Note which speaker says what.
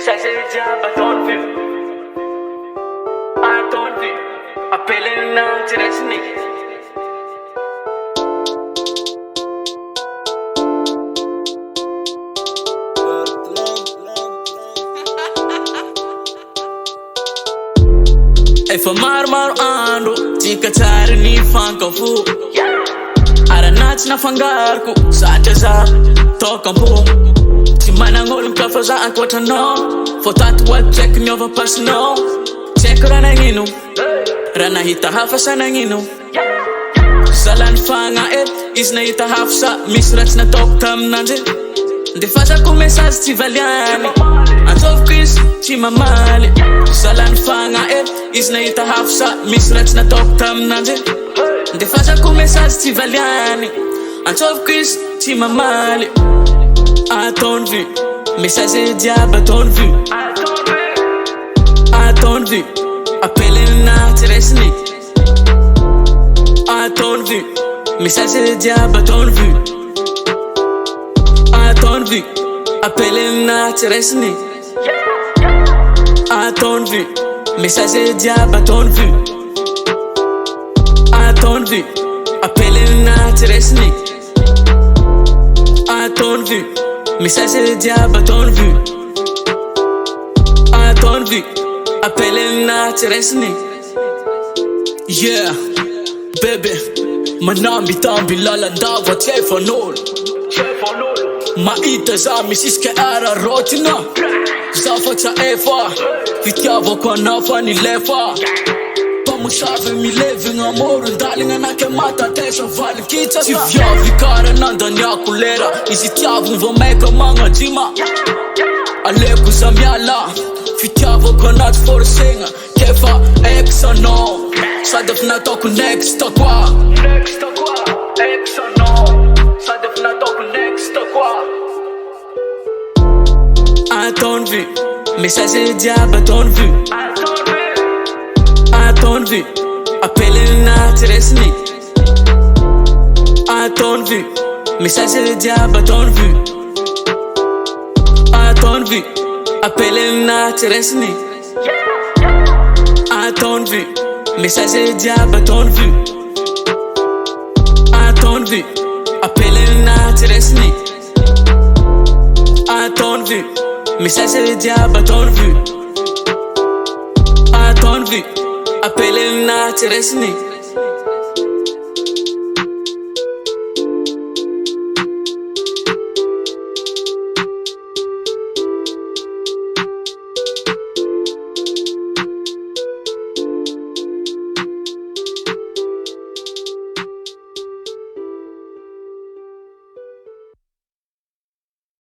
Speaker 1: Messager diable à ton vue. À ton vue. Appelez le nom, tu restes né. Efa maromaro andro tika tsara ny fankafo aranaty nafangariko satria za tokam-po tsy manan'olo mikafa za ankoatranao fô tato oaty tsaiky miova pasinao tsaiky raha nagnino raha nahita hafa sa nagnino zalany fagna izy nahita hafa sa misy raha tsy nataoko taminandry nde fazako message tsy valiany antsoviko izy tsy mamaly zalany fagna izy nahita hafa sa misy raha tsy nataoko taminandry nde fazako message tsy valiany antsoviko izy tsy mamaly à ton vue messager diable à ton vue à ton vue appelez na tsy resiny à ton vue messager diable à ton vue à ton vue appelez na tsy resiny à ton vue messager diable à ton vue à ton vue appelez na tsy resiny à ton vue messager diable à ton vue à ton vue appelez na tsy resiny yeah bébé manamby tamby lalandava tsy efan'olo mahita za misisika ararotina za fa tsa efa fitiavako anafa nilefa pamusave milevigna moro ndaligna nake matatesa valikitsasa tsy viavy kara nandaniako lera izy tiavogny vo maika magnadima aleko za miala fitiavako anaty forsegna kefa exanao sady efa nataoko next koa sady efa nataoko next koa à ton vue messager diable à ton vue à ton vue appelez na tsy resiny à ton vue messager diable à ton vue à ton vue appelez na tsy resiny à ton vue messager diable à ton vue à ton vue appelez na tsy resiny à ton vue messager diable à ton vue à ton vue appelez na tsy resiny